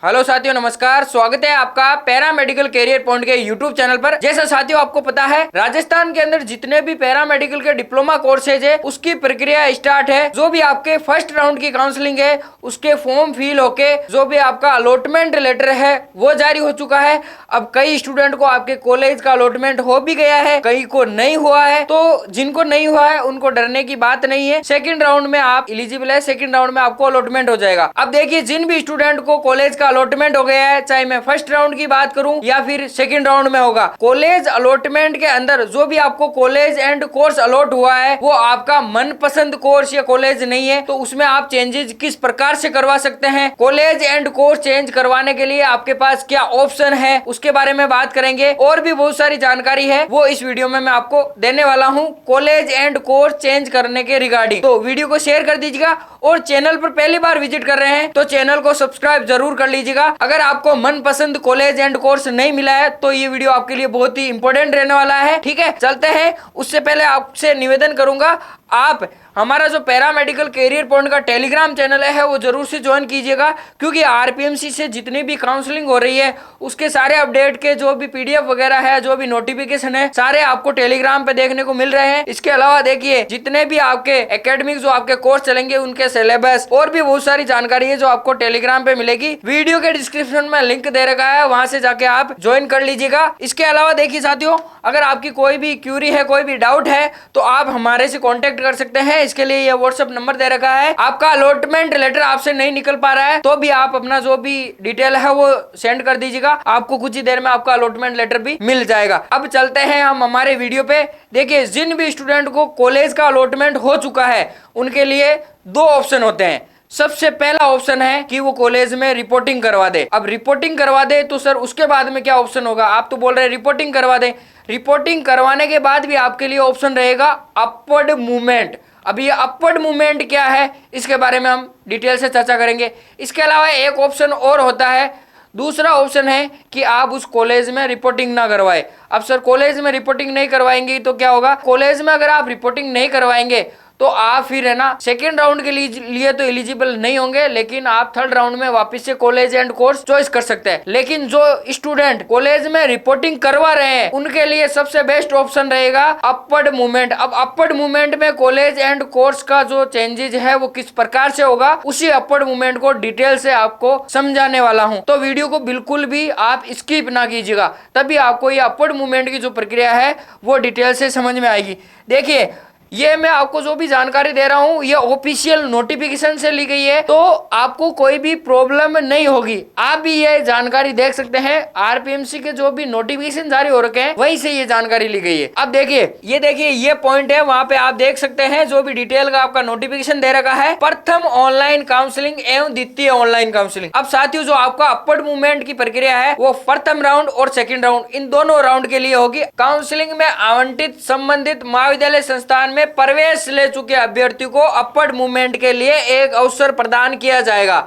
Hello साथियों, नमस्कार। स्वागत है आपका पैरा मेडिकल कैरियर पॉइंट के यूट्यूब चैनल पर। जैसा साथियों आपको पता है, राजस्थान के अंदर जितने भी पैरा मेडिकल के डिप्लोमा कोर्सेज है उसकी प्रक्रिया स्टार्ट है। जो भी आपके फर्स्ट राउंड की काउंसलिंग है उसके फॉर्म फिल होके जो भी आपका अलॉटमेंट लेटर है वो जारी हो चुका है। अब कई स्टूडेंट को आपके कॉलेज का अलॉटमेंट हो भी गया है, कई को नहीं हुआ है। तो जिनको नहीं हुआ है उनको डरने की बात नहीं है। सेकेंड राउंड में आप इलिजिबल है, सेकेंड राउंड में आपको अलॉटमेंट हो जाएगा। अब देखिए, जिन भी स्टूडेंट को कॉलेज का अलॉटमेंट हो गया है, चाहे मैं फर्स्ट राउंड की बात करूं या फिर सेकंड राउंड में होगा, कॉलेज अलॉटमेंट के अंदर जो भी आपको कॉलेज एंड कोर्स अलॉट हुआ है वो आपका मनपसंद कोर्स या कॉलेज नहीं है, तो उसमें आप चेंजेस किस प्रकार से करवा सकते हैं, कॉलेज एंड कोर्स चेंज करवाने के लिए आपके पास क्या ऑप्शन है, उसके बारे में बात करेंगे। और भी बहुत सारी जानकारी है वो इस वीडियो में मैं आपको देने वाला हूं कॉलेज एंड कोर्स चेंज करने के रिगार्डिंग। तो वीडियो को शेयर कर दीजिएगा और चैनल पर पहली बार विजिट कर रहे हैं तो चैनल को सब्सक्राइब जरूर कर लीजिएगा। अगर आपको मनपसंद कॉलेज एंड कोर्स नहीं मिला है तो ये वीडियो आपके लिए बहुत ही इंपॉर्टेंट रहने वाला है। ठीक है, चलते हैं। उससे पहले आपसे निवेदन करूंगा, आप हमारा जो पैरा मेडिकल कैरियर पॉइंट का टेलीग्राम चैनल है वो जरूर से ज्वाइन कीजिएगा, क्योंकि आरपीएमसी से जितनी भी काउंसलिंग हो रही है उसके सारे अपडेट के जो भी पीडीएफ वगैरह है, जो भी नोटिफिकेशन है, सारे आपको टेलीग्राम पे देखने को मिल रहे हैं। इसके अलावा देखिए, जितने भी आपके एकेडमिक जो आपके कोर्स चलेंगे उनके सिलेबस और भी बहुत सारी जानकारी है जो आपको टेलीग्राम पे मिलेगी। वीडियो के डिस्क्रिप्शन में लिंक दे रखा है, वहां से जाके आप ज्वाइन कर लीजिएगा। इसके अलावा देखिए साथियों, अगर आपकी कोई भी क्यूरी है, कोई भी डाउट है तो आप हमारे से कॉन्टेक्ट कर सकते हैं। इसके लिए ये व्हाट्सएप नंबर दे रखा है। आपका अलॉटमेंट लेटर आपसे नहीं निकल पा रहा है तो भी आप अपना जो भी डिटेल है वो सेंड कर दीजिएगा, आपको कुछ ही देर में आपका अलॉटमेंट लेटर भी मिल जाएगा। अब चलते हैं हम हमारे वीडियो पे। देखिए, जिन भी स्टूडेंट को कॉलेज का अलॉटमेंट हो चुका है उनके लिए दो ऑप्शन होते हैं। सबसे पहला ऑप्शन है कि वो कॉलेज में रिपोर्टिंग करवा दे। अब रिपोर्टिंग करवा दे तो सर उसके बाद में क्या ऑप्शन होगा? आप तो बोल रहे हैं रिपोर्टिंग करवा दे। रिपोर्टिंग करवाने के बाद भी आपके लिए ऑप्शन रहेगा अपवर्ड मूवमेंट। अब ये अपवर्ड मूवमेंट क्या है इसके बारे में हम डिटेल से चर्चा करेंगे। इसके अलावा एक ऑप्शन और होता है, दूसरा ऑप्शन है कि आप उस कॉलेज में रिपोर्टिंग ना करवाए। अब सर कॉलेज में रिपोर्टिंग नहीं करवाएंगे तो क्या होगा? कॉलेज में अगर आप रिपोर्टिंग नहीं करवाएंगे तो आप फिर है ना सेकेंड राउंड के लिए तो एलिजिबल नहीं होंगे, लेकिन आप थर्ड राउंड में वापस से कॉलेज एंड कोर्स चॉइस कर सकते हैं। लेकिन जो स्टूडेंट कॉलेज में रिपोर्टिंग करवा रहे हैं उनके लिए सबसे बेस्ट ऑप्शन रहेगा अपवर्ड मूवमेंट। अब अपवर्ड मूवमेंट में कॉलेज एंड कोर्स का जो चेंजेस है वो किस प्रकार से होगा, उसी अपवर्ड मूवमेंट को डिटेल से आपको समझाने वाला हूं। तो वीडियो को बिल्कुल भी आप स्किप ना कीजिएगा, तभी आपको ये अपवर्ड मूवमेंट की जो प्रक्रिया है वो डिटेल से समझ में आएगी। देखिए, ये मैं आपको जो भी जानकारी दे रहा हूं ये ऑफिशियल नोटिफिकेशन से ली गई है, तो आपको कोई भी प्रॉब्लम नहीं होगी। आप भी ये जानकारी देख सकते हैं, आरपीएमसी के जो भी नोटिफिकेशन जारी हो रखे हैं वहीं से ये जानकारी ली गई है। अब देखिए ये पॉइंट है, वहां पे आप देख सकते हैं जो भी डिटेल का आपका नोटिफिकेशन दे रखा है, प्रथम ऑनलाइन काउंसलिंग एवं द्वितीय ऑनलाइन काउंसलिंग। अब साथियों, जो आपका अपवर्ड मूवमेंट की प्रक्रिया है वो प्रथम राउंड और सेकेंड राउंड इन दोनों राउंड के लिए होगी। काउंसलिंग में आवंटित संबंधित महाविद्यालय संस्थान में प्रवेश ले चुके अभ्यर्थी को अपवर्ड मूवमेंट के लिए एक अवसर प्रदान किया जाएगा,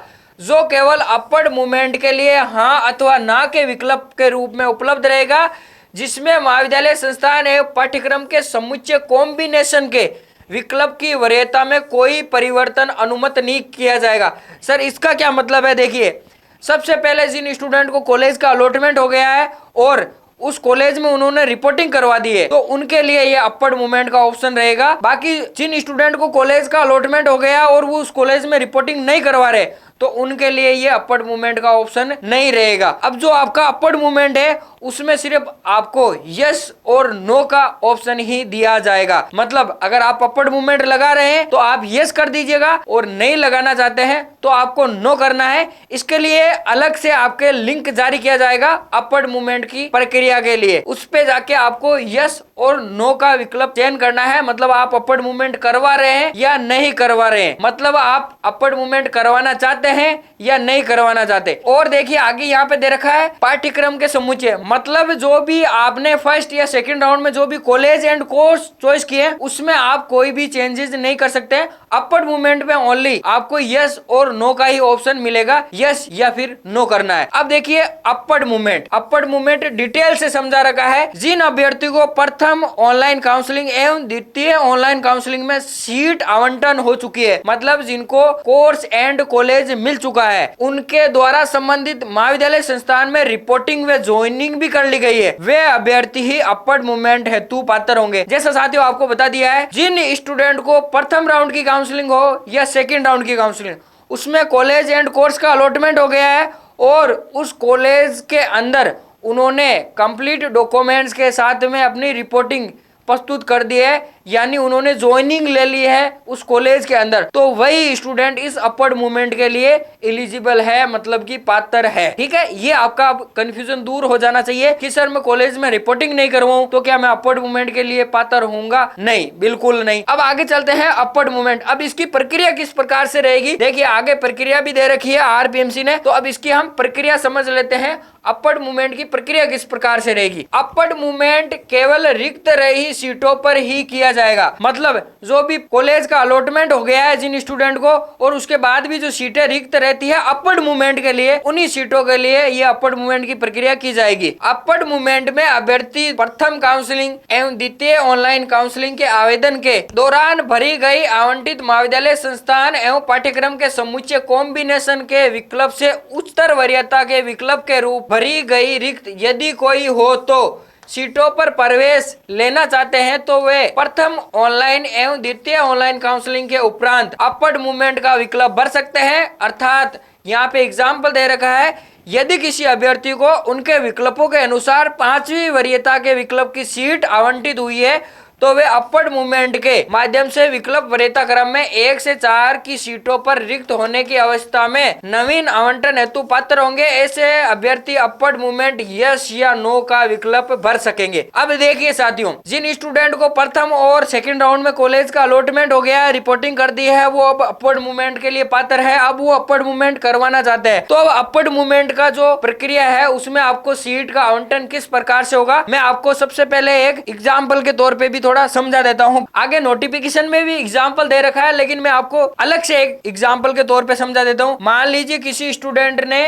जो केवल अपवर्ड मूवमेंट के लिए हाँ अथवा ना के विकल्प के रूप में उपलब्ध रहेगा, जिसमें महाविद्यालय संस्थान एवं पाठ्यक्रम के समुच्चय कॉम्बिनेशन के विकल्प की वरीयता में कोई परिवर्तन अनुमत नहीं किया जाएगा। सर इसका क्या मतलब है? देखिए, सबसे पहले जिन स्टूडेंट को कॉलेज का अलॉटमेंट हो गया है और उस कॉलेज में उन्होंने रिपोर्टिंग करवा दी है तो उनके लिए ये अपवर्ड मूवमेंट का ऑप्शन रहेगा। बाकी जिन स्टूडेंट को कॉलेज का अलॉटमेंट हो गया और वो उस कॉलेज में रिपोर्टिंग नहीं करवा रहे तो उनके लिए ये अपवर्ड मूवमेंट का ऑप्शन नहीं रहेगा। अब जो आपका अपवर्ड मूवमेंट है उसमें सिर्फ आपको यस और नो का ऑप्शन ही दिया जाएगा। मतलब अगर आप अपवर्ड मूवमेंट लगा रहे हैं तो आप यस कर दीजिएगा और नहीं लगाना चाहते हैं तो आपको नो करना है। इसके लिए अलग से आपके लिंक जारी किया जाएगा अपवर्ड मूवमेंट की प्रक्रिया के लिए, उस पे जाके आपको यस और नो का विकल्प चयन करना है। मतलब आप अपवर्ड मूवमेंट करवा रहे हैं या नहीं करवा रहे हैं, मतलब आप अपवर्ड मूवमेंट करवाना चाहते हैं या नहीं करवाना चाहते। और देखिए आगे यहाँ पे दे रखा है पाठ्यक्रम के समुच्चय, मतलब जो भी आपने फर्स्ट या सेकंड राउंड में जो भी कॉलेज एंड कोर्स चॉइस किए उसमें आप कोई भी चेंजेस नहीं कर सकते। अपवर्ड मूवमेंट में ओनली आपको यस और नो का ही ऑप्शन मिलेगा, यस या फिर नो करना है। अब देखिए अपवर्ड मूवमेंट डिटेल से समझा रखा है। जिन अभ्यर्थी को प्रथम ऑनलाइन काउंसलिंग एवं द्वितीय ऑनलाइन काउंसलिंग में सीट आवंटन हो चुकी है, मतलब जिनको कोर्स एंड कॉलेज मिल चुका है, उनके द्वारा संबंधित महाविद्यालय संस्थान में रिपोर्टिंग व ज्वाइनिंग भी कर ली गई है, वे अभ्यर्थी ही अपवर्ड मूवमेंट हेतु पात्र होंगे। जैसा साथियों आपको बता दिया है, जिन स्टूडेंट को प्रथम राउंड की काउंसलिंग हो या सेकेंड राउंड की काउंसलिंग, उसमें कॉलेज एंड कोर्स का अलॉटमेंट हो गया है और उस कॉलेज के अंदर उन्होंने कंप्लीट डॉक्यूमेंट्स के साथ में अपनी रिपोर्टिंग प्रस्तुत कर दी है, यानी उन्होंने ज्वाइनिंग ले ली है उस कॉलेज के अंदर, तो वही स्टूडेंट इस अपवर्ड मूवमेंट के लिए एलिजिबल है, मतलब कि पात्र है। ठीक है, ये आपका कंफ्यूजन दूर हो जाना चाहिए कि सर मैं कॉलेज में रिपोर्टिंग नहीं करवाऊं तो क्या मैं अपवर्ड मूवमेंट के लिए पात्र होऊंगा? नहीं, बिल्कुल नहीं। अब आगे चलते हैं अपवर्ड मूवमेंट। अब इसकी प्रक्रिया किस प्रकार से रहेगी, देखिए आगे प्रक्रिया भी दे रखी है आरपीएमसी ने, तो अब इसकी हम प्रक्रिया समझ लेते हैं। अपवर्ड मूवमेंट की प्रक्रिया किस प्रकार से रहेगी? अपवर्ड मूवमेंट केवल रिक्त रही सीटों पर ही किया जाएगा, मतलब जो भी कॉलेज का अलॉटमेंट हो गया है जिन स्टूडेंट को, और उसके बाद भी जो सीटें रिक्त रहती है अपवर्ड मूवमेंट के लिए, उन्हीं सीटों के लिए ये अपवर्ड मूवमेंट की प्रक्रिया की जाएगी। अपवर्ड मूवमेंट में अभ्यर्थी प्रथम काउंसलिंग एवं द्वितीय ऑनलाइन काउंसलिंग के आवेदन के दौरान भरी गई आवंटित महाविद्यालय संस्थान एवं पाठ्यक्रम के समुच्चय कॉम्बिनेशन के विकल्प से उच्चतर वरीयता के विकल्प के रूप भरी गई रिक्त यदि कोई हो तो सीटों पर प्रवेश लेना चाहते हैं तो वे प्रथम ऑनलाइन एवं द्वितीय ऑनलाइन काउंसलिंग के उपरांत अपवर्ड मूवमेंट का विकल्प भर सकते हैं। अर्थात यहाँ पे एग्जाम्पल दे रखा है, यदि किसी अभ्यर्थी को उनके विकल्पों के अनुसार 5वीं वरीयता के विकल्प की सीट आवंटित हुई है तो वे अपवर्ड मूवमेंट के माध्यम से विकल्प वरीयता क्रम में 1 से 4 की सीटों पर रिक्त होने की अवस्था में नवीन आवंटन हेतु पात्र होंगे। ऐसे अभ्यर्थी अपवर्ड मूवमेंट यस या नो का विकल्प भर सकेंगे। अब देखिए साथियों, जिन स्टूडेंट को प्रथम और सेकंड राउंड में कॉलेज का अलॉटमेंट हो गया है, रिपोर्टिंग कर दी है, वो अब अपवर्ड मूवमेंट के लिए पात्र है। अब वो अपवर्ड मूवमेंट करवाना चाहते हैं, तो अब अपवर्ड मूवमेंट का जो प्रक्रिया है उसमें आपको सीट का आवंटन किस प्रकार से होगा, मैं आपको सबसे पहले एक एग्जाम्पल के तौर पर भी थोड़ा समझा देता हूं। आगे नोटिफिकेशन में भी एग्जाम्पल दे रखा है, लेकिन मैं आपको अलग से एक एग्जाम्पल के तौर पे समझा देता हूं। मान लीजिए किसी स्टूडेंट ने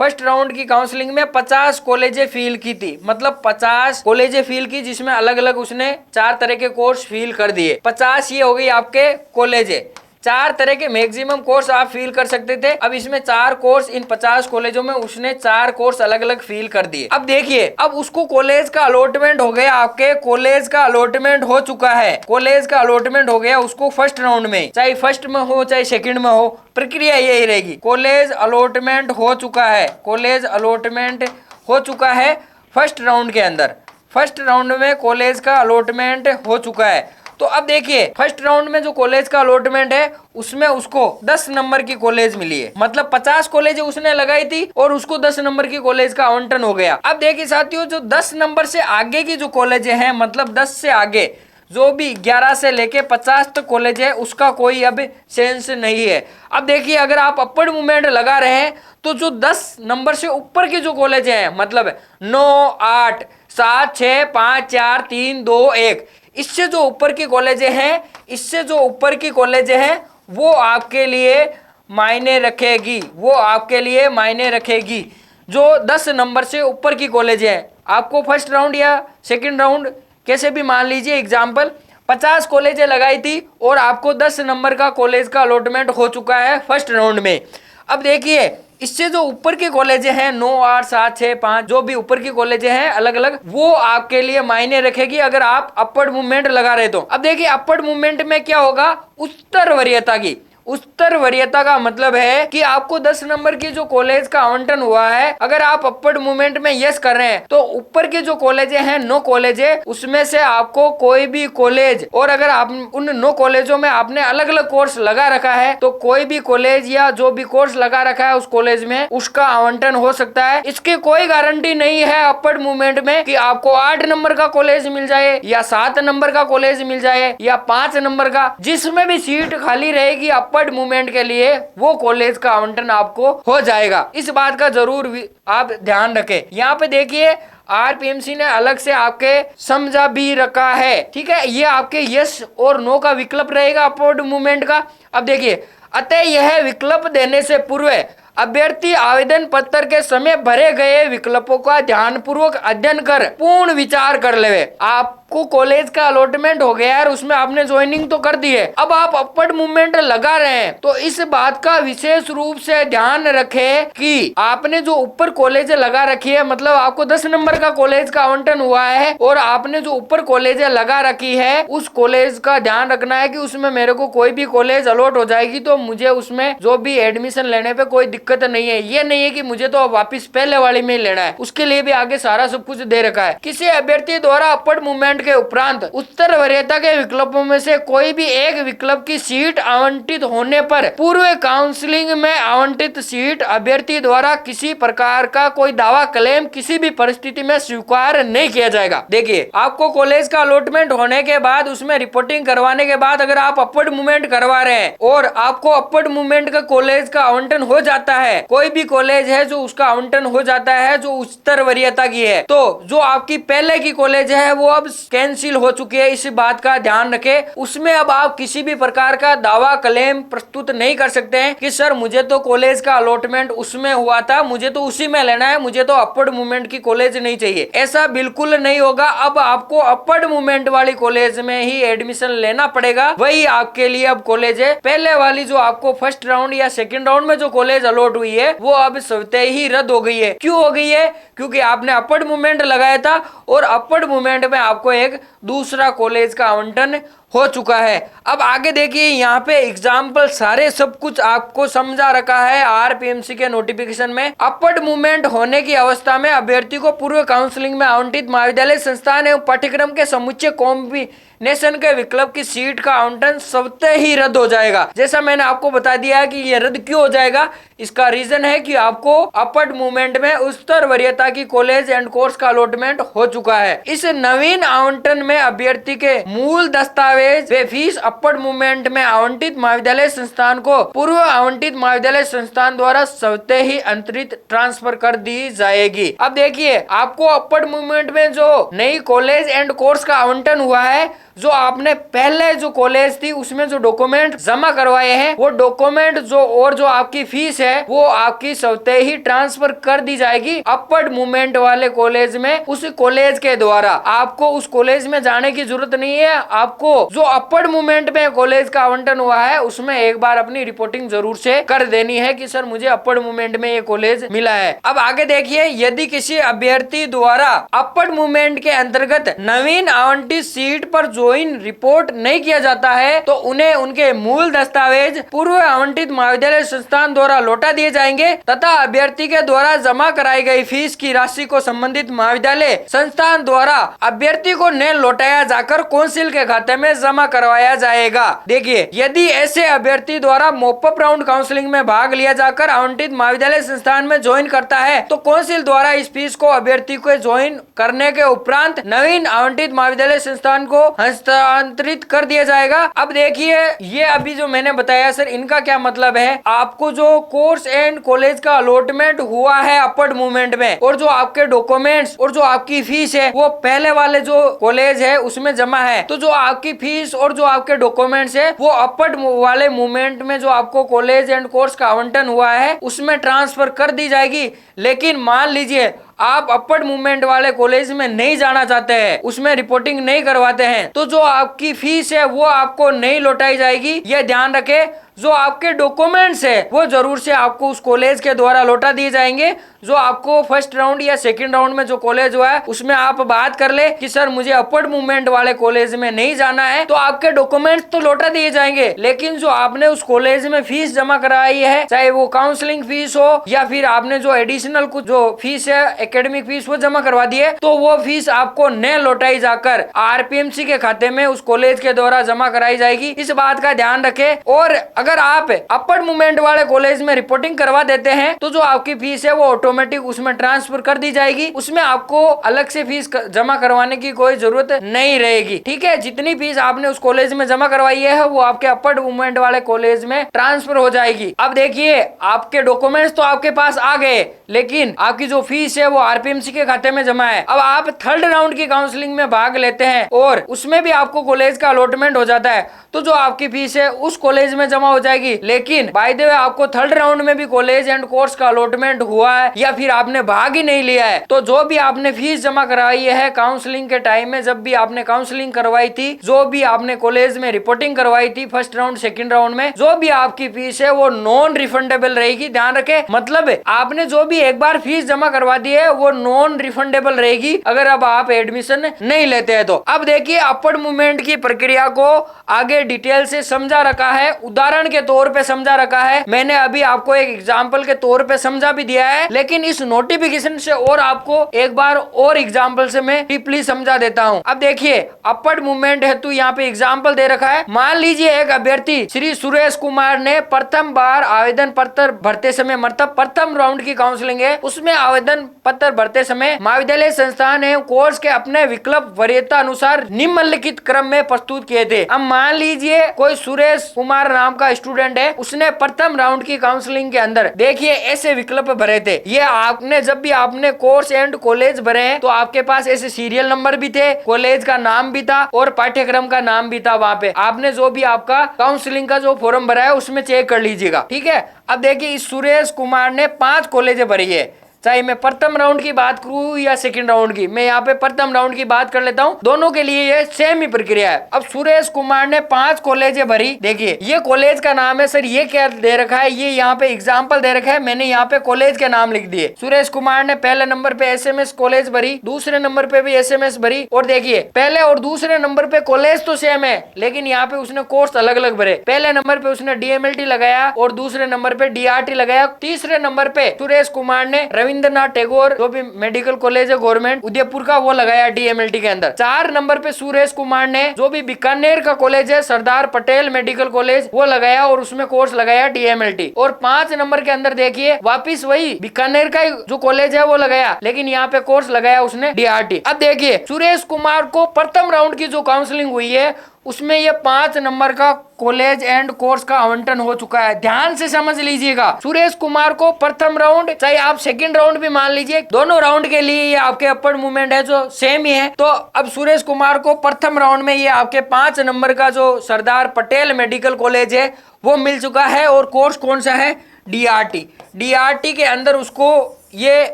फर्स्ट राउंड की काउंसलिंग में 50 कॉलेजें फील की थी, मतलब 50 कॉलेजें फील की जिसमें अलग अलग उसने 4 तरह के कोर्स फील कर दिए। 50 ये हो गई आपके कॉलेजें, 4 तरह के मैक्सिमम कोर्स आप फील कर सकते थे। अब इसमें 4 कोर्स इन 50 कॉलेजों में उसने 4 कोर्स अलग अलग फील कर दिए। अब देखिए, अब उसको कॉलेज का अलॉटमेंट हो गया, आपके कॉलेज का अलॉटमेंट हो चुका है, कॉलेज का अलॉटमेंट हो गया उसको फर्स्ट राउंड में, चाहे फर्स्ट में हो चाहे सेकंड में हो, प्रक्रिया यही रहेगी। कॉलेज अलॉटमेंट हो चुका है, कॉलेज अलॉटमेंट हो चुका है फर्स्ट राउंड के अंदर, फर्स्ट राउंड में कॉलेज का अलॉटमेंट हो चुका है। तो अब देखिए, फर्स्ट राउंड में जो कॉलेज का अलॉटमेंट है उसमें उसको 10 नंबर की कॉलेज मिली है, मतलब 50 कॉलेज उसने लगाई थी और उसको 10 नंबर की कॉलेज का आवंटन हो गया। अब देखिए साथियों, जो 10 नंबर से आगे की जो कॉलेज हैं, मतलब 10 से आगे जो भी 11 से लेके 50 तक कॉलेज है, उसका कोई अब सेंस नहीं है। अब देखिए, अगर आप अपवर्ड मूवमेंट लगा रहे हैं तो जो 10 नंबर से ऊपर की जो कॉलेज हैं, मतलब 9, 8, 7, 6, 5, 4, 3, 2, 1, इससे जो ऊपर की कॉलेजें हैं, इससे जो ऊपर की कॉलेजें हैं वो आपके लिए मायने रखेगी, वो आपके लिए मायने रखेगी। जो 10 नंबर से ऊपर की कॉलेजें हैं, आपको फर्स्ट राउंड या सेकंड राउंड कैसे भी मान लीजिए एग्जाम्पल, 50 कॉलेजें लगाई थी और आपको 10 नंबर का कॉलेज का अलॉटमेंट हो चुका है फर्स्ट राउंड में। अब देखिए, इससे जो ऊपर की कॉलेजें हैं 9, 8, 7, 6, 5, जो भी ऊपर की कॉलेजें हैं अलग अलग, वो आपके लिए मायने रखेगी अगर आप अपवर्ड मूवमेंट लगा रहे तो। अब देखिए, अपवर्ड मूवमेंट में क्या होगा, उच्चतर वरीयता की, उच्चतर वरीयता का मतलब है कि आपको 10 नंबर की जो कॉलेज का आवंटन हुआ है, अगर आप अपवर्ड मूवमेंट में यस कर रहे हैं तो ऊपर के जो कॉलेजें हैं 9 कॉलेजें, उसमें से आपको कोई भी कॉलेज, और अगर आप उन 9 कॉलेजों में आपने अलग अलग कोर्स लगा रखा है तो कोई भी कॉलेज या जो भी कोर्स लगा रखा है उस कॉलेज में उसका आवंटन हो सकता है। इसकी कोई गारंटी नहीं है अपवर्ड मूवमेंट में कि आपको 8 नंबर का कॉलेज मिल जाए या 7 नंबर का कॉलेज मिल जाए या 5 नंबर का, जिसमें भी सीट खाली रहेगी अपवर्ड मूवमेंट के लिए वो कॉलेज का आवंटन आपको हो जाएगा। इस बात का जरूर आप ध्यान रखें। यहाँ पे देखिए, आरपीएमसी ने अलग से आपके समझा भी रखा है, ठीक है। ये आपके यस और नो का विकल्प रहेगा अपवर्ड मूवमेंट का। अब देखिए, अतः यह विकल्प देने से पूर्व अभ्यर्थी आवेदन पत्र के समय भरे गए विकल्पों का ध्यानपूर्वक अध्ययन कर पूर्ण विचार कर ले। आपको कॉलेज का अलॉटमेंट हो गया है, उसमें आपने ज्वाइनिंग तो कर दी है, अब आप अपवर्ड मूवमेंट लगा रहे हैं, तो इस बात का विशेष रूप से ध्यान रखें कि आपने जो ऊपर कॉलेज लगा रखी है, मतलब आपको 10 नंबर का कॉलेज का आवंटन हुआ है और आपने जो ऊपर कॉलेज लगा रखी है उस कॉलेज का ध्यान रखना है कि उसमें मेरे को कोई भी कॉलेज अलॉट हो जाएगी तो मुझे उसमें जो भी एडमिशन लेने पे कोई दिक्कत नहीं है। ये नहीं है कि मुझे तो वापिस पहले वाली में ही लेना है, उसके लिए भी आगे सारा सब कुछ दे रखा है। किसी अभ्यर्थी द्वारा अपवर्ड मूवमेंट के उपरांत उत्तर वरीयता के विकल्पों में से कोई भी एक विकल्प की सीट आवंटित होने पर पूर्व काउंसलिंग में आवंटित सीट अभ्यर्थी द्वारा किसी प्रकार का कोई दावा क्लेम किसी भी परिस्थिति में स्वीकार नहीं किया जाएगा। देखिए, आपको कॉलेज का अलॉटमेंट होने के बाद उसमें रिपोर्टिंग करवाने के बाद अगर आप अपवर्ड मूवमेंट करवा रहे हैं और आपको अपवर्ड मूवमेंट का कॉलेज का आवंटन हो जाता है, कोई भी कॉलेज है जो उसका आवंटन हो जाता है जो उच्चतर वरीयता की है, तो जो आपकी पहले की कॉलेज है वो अब कैंसिल हो चुकी है। इस बात का ध्यान रखें, उसमें अब आप किसी भी प्रकार का दावा क्लेम प्रस्तुत नहीं कर सकते हैं कि सर मुझे तो कॉलेज का अलॉटमेंट उसमें हुआ था, मुझे तो उसी में लेना है, मुझे तो अपवर्ड मूवमेंट की कॉलेज नहीं चाहिए। ऐसा बिल्कुल नहीं होगा। अब आपको अपवर्ड मूवमेंट वाली कॉलेज में ही एडमिशन लेना पड़ेगा, वही आपके लिए अब कॉलेज है। पहले वाली जो आपको फर्स्ट राउंड या सेकंड राउंड में जो कॉलेज अलॉट हुई है वो अब स्वतः ही रद्द हो गई है। क्यों हो गई है? क्योंकि आपने अपवर्ड मूवमेंट लगाया था और अपवर्ड मूवमेंट में आपको एक दूसरा कॉलेज का आवंटन हो चुका है। अब आगे देखिए, यहाँ पे एग्जाम्पल सारे सब कुछ आपको समझा रखा है आरपीएमसी के नोटिफिकेशन में। अपवर्ड मूवमेंट होने की अवस्था में अभ्यर्थी को पूर्व काउंसलिंग में आवंटित महाविद्यालय संस्थान एवं पाठ्यक्रम के समुच्चय कॉम्बिनेशन के विकल्प की सीट का आवंटन स्वतः ही रद्द हो जाएगा। जैसा मैंने आपको बता दिया है कि ये रद्द क्यों हो जाएगा, इसका रीजन है कि आपको अपवर्ड मूवमेंट में उच्चतर वरीयता की कॉलेज एंड कोर्स का अलॉटमेंट हो चुका है। इस नवीन आवंटन में अभ्यर्थी के मूल दस्तावेज व फीस अपवर्ड मूवमेंट में आवंटित महाविद्यालय संस्थान को पूर्व आवंटित महाविद्यालय संस्थान द्वारा स्वतः ही अंतरित ट्रांसफर कर दी जाएगी। अब देखिए, आपको अपवर्ड मूवमेंट में जो नई कॉलेज एंड कोर्स का आवंटन हुआ है, जो आपने पहले जो कॉलेज थी उसमें जो डॉक्यूमेंट जमा करवाए हैं वो डॉक्यूमेंट जो आपकी फीस है वो आपकी स्वतः ही ट्रांसफर कर दी जाएगी अपवर्ड मूवमेंट वाले कॉलेज में। उस कॉलेज के द्वारा आपको उस कॉलेज में जाने की जरूरत नहीं है। आपको जो अपवर्ड मूवमेंट में कॉलेज का आवंटन हुआ है उसमें एक बार अपनी रिपोर्टिंग जरूर से कर देनी है कि सर मुझे अपवर्ड मूवमेंट में ये कॉलेज मिला है। अब आगे देखिए, यदि किसी अभ्यर्थी द्वारा अपवर्ड मूवमेंट के अंतर्गत नवीन आवंटित सीट पर ज्वाइन रिपोर्ट नहीं किया जाता है तो उन्हें उनके मूल दस्तावेज पूर्व आवंटित महाविद्यालय संस्थान द्वारा लौटा दिए जाएंगे तथा अभ्यर्थी के द्वारा जमा कराई गई फीस की राशि को संबंधित महाविद्यालय संस्थान द्वारा अभ्यर्थी को न लौटाया जाकर काउंसिल के खाते में जमा करवाया जाएगा। देखिए, यदि ऐसे अभ्यर्थी द्वारा मॉपअप राउंड काउंसलिंग में भाग लिया जाकर आवंटित महाविद्यालय संस्थान में ज्वाइन करता है तो काउंसिल द्वारा इस फीस को अभ्यर्थी को ज्वाइन करने के उपरांत नवीन आवंटित महाविद्यालय संस्थान को हस्तांतरित कर दिया जाएगा। अब देखिए, ये अभी जो मैंने बताया सर इनका क्या मतलब है, आपको जो कोर्स एंड कॉलेज का अलॉटमेंट हुआ है अपवर्ड मूवमेंट में और जो आपके डॉक्यूमेंट्स और जो आपकी फीस है वो पहले वाले जो कॉलेज है उसमें जमा है, तो जो आपकी फीस और जो आपके डॉक्यूमेंट्स है वो अपवर्ड वाले मूवमेंट में जो आपको कॉलेज एंड कोर्स का आवंटन हुआ है उसमें ट्रांसफर कर दी जाएगी। लेकिन मान लीजिए आप अपवर्ड मूवमेंट वाले कॉलेज में नहीं जाना चाहते हैं, उसमें रिपोर्टिंग नहीं करवाते हैं, तो जो आपकी फीस है वो आपको नहीं लौटाई जाएगी। यह ध्यान रखें। जो आपके डॉक्यूमेंट्स है वो जरूर से आपको उस कॉलेज के द्वारा लौटा दिए जाएंगे। जो आपको फर्स्ट राउंड या सेकंड राउंड में जो कॉलेज हुआ है उसमें आप बात कर ले कि सर मुझे अपवर्ड मूवमेंट वाले कॉलेज में नहीं जाना है, तो आपके डॉक्यूमेंट्स तो लौटा दिए जाएंगे, लेकिन जो आपने उस कॉलेज में फीस जमा कराई है, चाहे वो काउंसलिंग फीस हो या फिर आपने जो एडिशनल कुछ जो फीस है एकेडमिक फीस वो जमा करवा दी है, तो वो फीस आपको न लौटाई जाकर आरपीएमसी के खाते में उस कॉलेज के द्वारा जमा कराई जाएगी। इस बात का ध्यान रखें। और अगर आप अपवर्ड मूवमेंट वाले कॉलेज में रिपोर्टिंग करवा देते हैं तो जो आपकी फीस है वो ऑटोमेटिक उसमें ट्रांसफर कर दी जाएगी, उसमें आपको अलग से फीस जमा करवाने की कोई जरूरत नहीं रहेगी। ठीक है, जितनी फीस आपने उस कॉलेज में जमा करवाई है वो आपके अपर मूवमेंट वाले कॉलेज में ट्रांसफर हो जाएगी। अब देखिए, आपके डॉक्यूमेंट्स तो आपके पास आ गए, लेकिन आपकी जो फीस है वो आरपीएमसी के खाते में जमा है। अब आप थर्ड राउंड की काउंसलिंग में भाग लेते हैं और उसमें भी आपको कॉलेज का अलॉटमेंट हो जाता है, तो जो आपकी फीस है उस कॉलेज में जमा हो जाएगी। लेकिन बाय द वे आपको थर्ड राउंड में भी कॉलेज एंड कोर्स का अलॉटमेंट हुआ है या फिर आपने भाग ही नहीं लिया है, तो जो भी आपने फीस जमा करवाई है काउंसलिंग के टाइम में, जब भी आपने काउंसलिंग करवाई थी, जो भी आपने कॉलेज में रिपोर्टिंग करवाई थी फर्स्ट राउंड सेकंड राउंड में, जो भी आपकी फीस है वो नॉन रिफंडेबल रहेगी। ध्यान रखें, मतलब आपने जो भी एक बार फीस जमा करवा दी है वो नॉन रिफंडेबल रहेगी अगर अब आप एडमिशन नहीं लेते हैं तो। अब देखिए, अपवर्ड मूवमेंट की प्रक्रिया को आगे डिटेल से समझा रखा है, उदाहरण के तौर पे समझा रखा है। मैंने अभी आपको एक एग्जांपल के तौर पे समझा भी दिया है, लेकिन इस नोटिफिकेशन से और आपको एक बार और एग्जांपल से मैं डीपली समझा देता हूं। अब देखिए, अपवर्ड मूवमेंट हेतु यहाँ पे एग्जांपल दे रखा है। मान लीजिए एक अभ्यर्थी श्री सुरेश कुमार ने प्रथम बार आवेदन पत्र भरते समय, मतलब प्रथम राउंड की काउंसलिंग है, उसमें आवेदन पत्र भरते समय महाविद्यालय संस्थान एवं कोर्स के अपने विकल्प वरीयता अनुसार निम्नलिखित क्रम में प्रस्तुत किए थे। अब मान लीजिए कोई सुरेश कुमार नाम का स्टूडेंट है, उसने प्रथम राउंड की काउंसलिंग के अंदर देखिए ऐसे विकल्प भरे थे। ये आपने जब भी आपने कोर्स एंड कॉलेज भरे हैं तो आपके पास ऐसे सीरियल नंबर भी थे, कॉलेज का नाम भी था और पाठ्यक्रम का नाम भी था। वहाँ पे आपने जो भी आपका काउंसलिंग का जो फॉर्म भरा है उसमें चेक कर लीजिएगा। ठीक है, अब देखिए, इस सुरेश कुमार ने 5 कॉलेजें भरी है, चाहे मैं प्रथम राउंड की बात करूं या सेकंड राउंड की। मैं यहाँ पे प्रथम राउंड की बात कर लेता हूँ, दोनों के लिए ये सेम ही प्रक्रिया है। अब सुरेश कुमार ने 5 कॉलेजें भरी। देखिए, ये कॉलेज का नाम है सर, ये क्या दे रखा है, ये यहाँ पे एग्जाम्पल दे रखा है, मैंने यहाँ पे कॉलेज के नाम लिख दिए। सुरेश कुमार ने पहले नंबर पे एसएमएस कॉलेज भरी, दूसरे नंबर पे भी एसएमएस भरी, और देखिए पहले और दूसरे नंबर पे कॉलेज तो सेम है, लेकिन यहाँ पे उसने कोर्स अलग अलग भरे। पहले नंबर पे उसने डीएमएलटी लगाया और दूसरे नंबर पे डीआरटी लगाया। तीसरे नंबर पे सुरेश कुमार ने रविंद्रनाथ टैगोर जो भी मेडिकल कॉलेज है गवर्नमेंट उदयपुर का, वो लगाया डीएमएलटी के अंदर। 4 नंबर पे सुरेश कुमार ने जो भी बीकानेर का कॉलेज है सरदार पटेल मेडिकल कॉलेज, वो लगाया और उसमें कोर्स लगाया डीएमएलटी। और 5 नंबर के अंदर देखिए वापिस वही बीकानेर का जो कॉलेज है वो लगाया, लेकिन यहाँ पे कोर्स लगाया उसने डीआरटी। अब देखिए, सुरेश कुमार को प्रथम राउंड की जो काउंसलिंग हुई है उसमें ये 5 नंबर का कॉलेज एंड कोर्स का आवंटन हो चुका है। ध्यान से समझ लीजिएगा, सुरेश कुमार को प्रथम राउंड, चाहे आप सेकंड राउंड भी मान लीजिए, दोनों राउंड के लिए ये आपके अपवर्ड मूवमेंट है जो सेम ही है। तो अब सुरेश कुमार को प्रथम राउंड में ये आपके 5 नंबर का जो सरदार पटेल मेडिकल कॉलेज है वो मिल चुका है, और कोर्स कौन सा है, डीआरटी। डीआरटी के अंदर उसको ये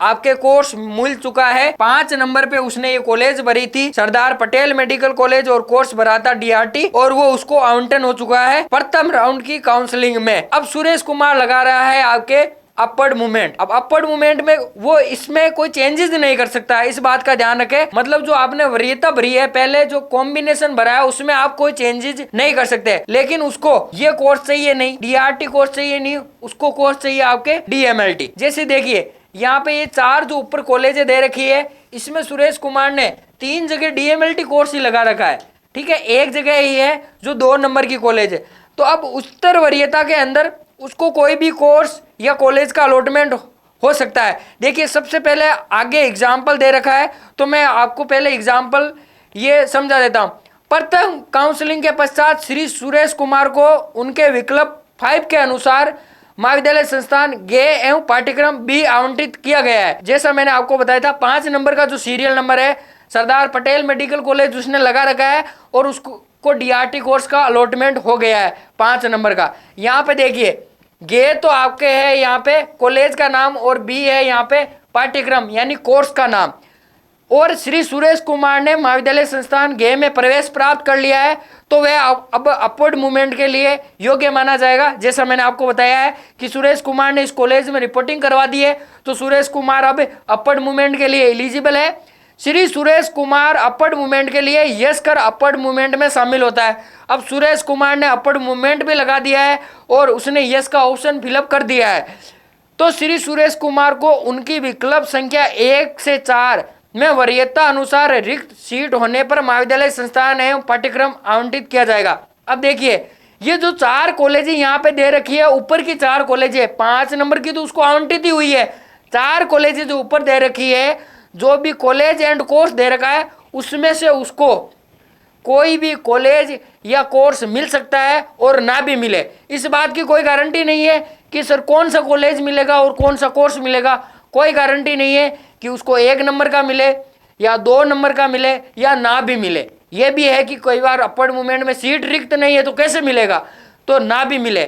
आपके कोर्स मिल चुका है। 5 नंबर पे उसने ये कॉलेज भरी थी सरदार पटेल मेडिकल कॉलेज, और कोर्स भरा था डीआरटी, और वो उसको आवंटन हो चुका है प्रथम राउंड की काउंसलिंग में। अब सुरेश कुमार लगा रहा है आपके अपवर्ड मूवमेंट। अब अपवर्ड मूवमेंट में वो इसमें कोई चेंजेस नहीं कर सकता है, इस बात का ध्यान रखें। मतलब जो आपने वरीयता भरी है, पहले जो कॉम्बिनेशन भरा है उसमें आप कोई चेंजेस नहीं कर सकते, लेकिन उसको ये कोर्स चाहिए नहीं, डीआरटी कोर्स चाहिए नहीं, उसको कोर्स चाहिए आपके डीएमएलटी। जैसे देखिए यहाँ पे ये 4 जो ऊपर कॉलेज दे रखी है, इसमें सुरेश कुमार ने 3 जगह डीएमएलटी कोर्स ही लगा रखा है। ठीक है, एक जगह ही है जो 2 नंबर की कॉलेज है। तो अब उत्तर वरीयता के अंदर उसको कोई भी कोर्स या कॉलेज का अलॉटमेंट हो सकता है। देखिए, सबसे पहले आगे एग्जाम्पल दे रखा है, तो मैं आपको पहले एग्जाम्पल ये समझा देता हूँ। प्रथम काउंसलिंग के पश्चात श्री सुरेश कुमार को उनके विकल्प 5 के अनुसार महाविद्यालय संस्थान गे एवं पाठ्यक्रम बी आवंटित किया गया है। जैसा मैंने आपको बताया था, 5 नंबर का जो सीरियल नंबर है सरदार पटेल मेडिकल कॉलेज उसने लगा रखा है, और उसको डीआरटी कोर्स का अलॉटमेंट हो गया है 5 नंबर का। यहाँ पे देखिए, गे तो आपके है यहाँ पे कॉलेज का नाम, और बी है यहाँ पे पाठ्यक्रम यानी कोर्स का नाम। और श्री सुरेश कुमार ने महाविद्यालय संस्थान गे में प्रवेश प्राप्त कर लिया है, तो वह अब अपवर्ड मूवमेंट के लिए योग्य माना जाएगा। जैसा मैंने आपको बताया है कि सुरेश कुमार ने इस कॉलेज में रिपोर्टिंग करवा दी है, तो सुरेश कुमार अब अपवर्ड मूवमेंट के लिए एलिजिबल है। श्री सुरेश कुमार अपवर्ड मूवमेंट के लिए यस कर अपवर्ड मूवमेंट में शामिल होता है। अब सुरेश कुमार ने अपवर्ड मूवमेंट भी लगा दिया है और उसने यस का ऑप्शन फिलअप कर दिया है, तो श्री सुरेश कुमार को उनकी विकल्प संख्या 1 से 4 में वरीयता अनुसार रिक्त सीट होने पर महाविद्यालय संस्थान एवं पाठ्यक्रम आवंटित किया जाएगा। अब देखिए, ये जो 4 कॉलेज यहाँ पे दे रखी है, ऊपर की 4 कॉलेज है, 5 नंबर की तो उसको आवंटित ही हुई है, 4 कॉलेज जो ऊपर दे रखी है, जो भी कॉलेज एंड कोर्स दे रखा है उसमें से उसको कोई भी कॉलेज या कोर्स मिल सकता है और ना भी मिले। इस बात की कोई गारंटी नहीं है कि सर कौन सा कॉलेज मिलेगा और कौन सा कोर्स मिलेगा, कोई गारंटी नहीं है कि उसको 1 नंबर का मिले या 2 नंबर का मिले या ना भी मिले। यह भी है कि कई बार अपवर्ड मूवमेंट में सीट रिक्त नहीं है तो कैसे मिलेगा, तो ना भी मिले,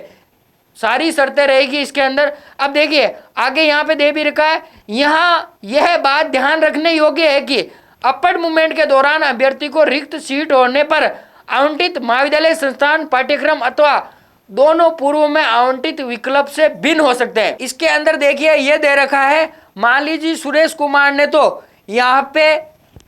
सारी शर्तें रहेगी इसके अंदर। अब देखिए आगे यहाँ पे दे भी रखा है, यहाँ यह बात ध्यान रखने योग्य है कि अपवर्ड मूवमेंट के दौरान अभ्यर्थी को रिक्त सीट होने पर आवंटित महाविद्यालय संस्थान पाठ्यक्रम अथवा दोनों पूर्व में आवंटित विकल्प से भिन्न हो सकते हैं। इसके अंदर देखिए ये दे रखा है, मान लीजिए सुरेश कुमार ने तो यहाँ पे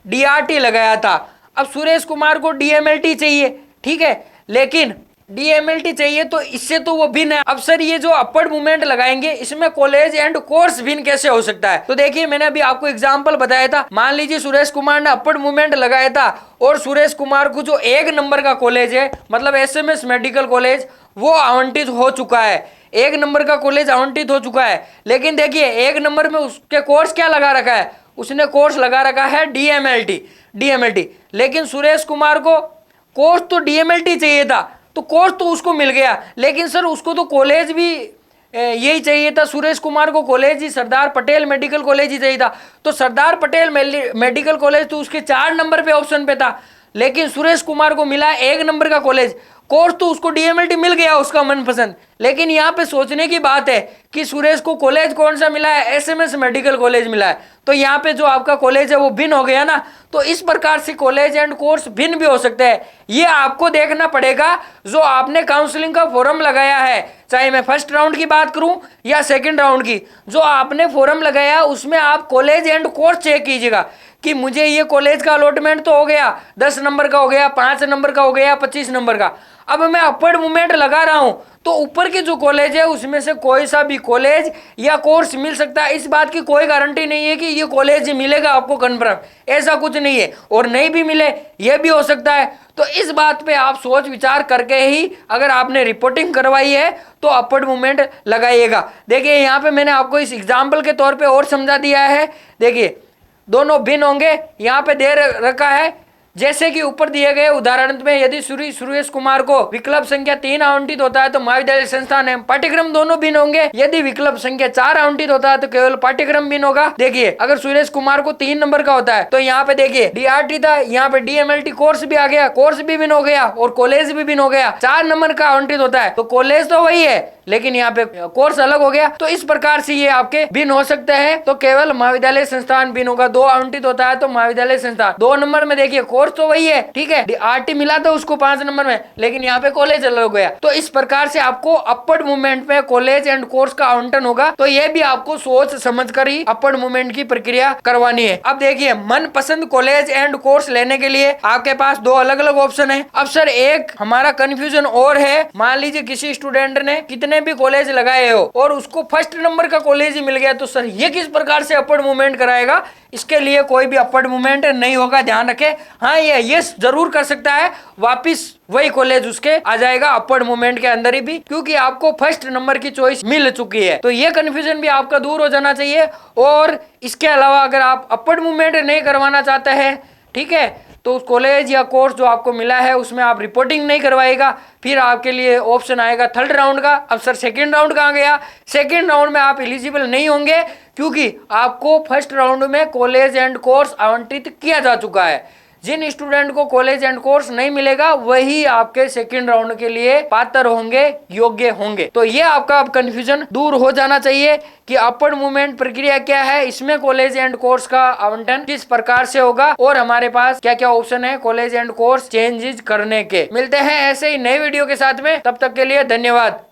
DRT लगाया था, अब सुरेश कुमार को DMLT चाहिए, ठीक है, लेकिन DMLT चाहिए तो इससे तो वो भिन्न है। अब सर ये जो अपवर्ड मूवमेंट लगाएंगे इसमें कॉलेज एंड कोर्स भिन्न कैसे हो सकता है, तो देखिए मैंने अभी आपको एग्जांपल बताया था। मान लीजिए सुरेश कुमार ने अपवर्ड मूवमेंट लगाया था और सुरेश कुमार को जो 1 नंबर का कॉलेज है, मतलब SMS मेडिकल कॉलेज, वो आवंटित हो चुका है, 1 नंबर का कॉलेज आवंटित हो चुका है। लेकिन देखिए 1 नंबर में उसके कोर्स क्या लगा रखा है, उसने कोर्स लगा रखा है DMLT। लेकिन सुरेश कुमार को कोर्स तो DMLT चाहिए था, तो कोर्स तो उसको मिल गया, लेकिन सर उसको तो कॉलेज भी यही चाहिए था। सुरेश कुमार को कॉलेज ही सरदार पटेल मेडिकल कॉलेज ही चाहिए था, तो सरदार पटेल मेडिकल कॉलेज तो उसके 4 नंबर पे ऑप्शन पे था, लेकिन सुरेश कुमार को मिला 1 नंबर का कॉलेज, कोर्स तो उसको DMLT मिल गया उसका मनपसंद। लेकिन यहाँ पे सोचने की बात है कि सुरेश को कॉलेज कौन सा मिला है, SMS मेडिकल कॉलेज मिला है, तो यहाँ पे जो आपका कॉलेज है वो भिन्न हो गया ना। तो इस प्रकार से कॉलेज एंड कोर्स भिन्न भी हो सकते हैं, ये आपको देखना पड़ेगा। जो आपने काउंसलिंग का फॉर्म लगाया है, चाहे मैं फर्स्ट राउंड की बात करूं या सेकंड राउंड की, जो आपने फॉर्म लगाया उसमें आप कॉलेज एंड कोर्स चेक कीजिएगा कि मुझे ये कॉलेज का अलॉटमेंट तो हो गया, 10 नंबर का हो गया, 5 नंबर का हो गया, 25 नंबर का, अब मैं अपवर्ड मूवमेंट लगा रहा हूं तो ऊपर के जो कॉलेज है उसमें से कोई सा भी कॉलेज या कोर्स मिल सकता है। इस बात की कोई गारंटी नहीं है कि ये कॉलेज मिलेगा आपको कन्फर्म, ऐसा कुछ नहीं है, और नहीं भी मिले ये भी हो सकता है। तो इस बात पे आप सोच विचार करके ही अगर आपने रिपोर्टिंग करवाई है तो अपवर्ड मूवमेंट लगाइएगा। देखिए यहाँ पे मैंने आपको इस एग्जाम्पल के तौर पर और समझा दिया है। देखिए दोनों भिन्न होंगे, यहाँ पे दे रखा है जैसे कि ऊपर दिए गए उदाहरण में यदि सुरेश कुमार को विकल्प संख्या 3 आवंटित होता है तो महाविद्यालय संस्थान है पाठ्यक्रम दोनों भिन्न होंगे, यदि विकल्प संख्या 4 आवंटित होता है तो केवल पाठ्यक्रम भिन्न होगा। देखिए अगर सुरेश कुमार को 3 नंबर का होता है तो यहाँ पे देखिए DRT था, यहाँ पे DMLT कोर्स भी आ गया, कोर्स भी भिन्न हो गया और कॉलेज भी भिन्न हो गया। 4 नंबर का आवंटित होता है तो कॉलेज तो वही है लेकिन यहाँ पे कोर्स अलग हो गया। तो इस प्रकार से ये आपके भिन्न हो सकते हैं, तो केवल महाविद्यालय संस्थान भिन्न होगा। 2 आवंटित होता है तो महाविद्यालय संस्थान, 2 नंबर में देखिए कोर्स तो वही है, ठीक है, DRT मिला था उसको 5 नंबर में, लेकिन यहाँ पे कॉलेज अलग हो गया। तो इस प्रकार से आपको अपवर्ड मूवमेंट में कॉलेज एंड कोर्स का आवंटन होगा, तो ये भी आपको सोच समझ कर ही अपवर्ड मूवमेंट की प्रक्रिया करवानी है। अब देखिए मनपसंद कॉलेज एंड कोर्स लेने के लिए आपके पास 2 अलग अलग ऑप्शन है। अब सर एक हमारा कंफ्यूजन और है, मान लीजिए किसी स्टूडेंट ने कितने भी कॉलेज लगाए हो और उसको फर्स्ट नंबर का कॉलेज ही मिल गया, तो सर ये किस प्रकार से अपवर्ड मूवमेंट कराएगा? इसके लिए कोई भी अपवर्ड मूवमेंट नहीं होगा, ध्यान रखें। हाँ ये जरूर कर सकता है, वापिस वही कॉलेज उसके आ जाएगा अपवर्ड मूवमेंट के अंदर ही भी, क्योंकि आपको फर्स्ट नंबर की चॉइस मिल चुकी है। तो ये कंफ्यूजन भी आपका दूर हो जाना चाहिए। और इसके अलावा अगर आप अपवर्ड मूवमेंट नहीं करवाना चाहते हैं, ठीक है, तो कॉलेज या कोर्स जो आपको मिला है उसमें आप रिपोर्टिंग नहीं करवाएगा, फिर आपके लिए ऑप्शन आएगा 3rd राउंड का। अब सर 2nd राउंड कहाँ गया? 2nd राउंड में आप एलिजिबल नहीं होंगे क्योंकि आपको फर्स्ट राउंड में कॉलेज एंड कोर्स आवंटित किया जा चुका है। जिन स्टूडेंट को कॉलेज एंड कोर्स नहीं मिलेगा वही आपके 2nd राउंड के लिए पात्र होंगे, योग्य होंगे। तो ये आपका अब कंफ्यूजन दूर हो जाना चाहिए कि अपवर्ड मूवमेंट प्रक्रिया क्या है, इसमें कॉलेज एंड कोर्स का आवंटन किस प्रकार से होगा और हमारे पास क्या क्या ऑप्शन है कॉलेज एंड कोर्स चेंजेस करने के। मिलते हैं ऐसे ही नए वीडियो के साथ में, तब तक के लिए धन्यवाद।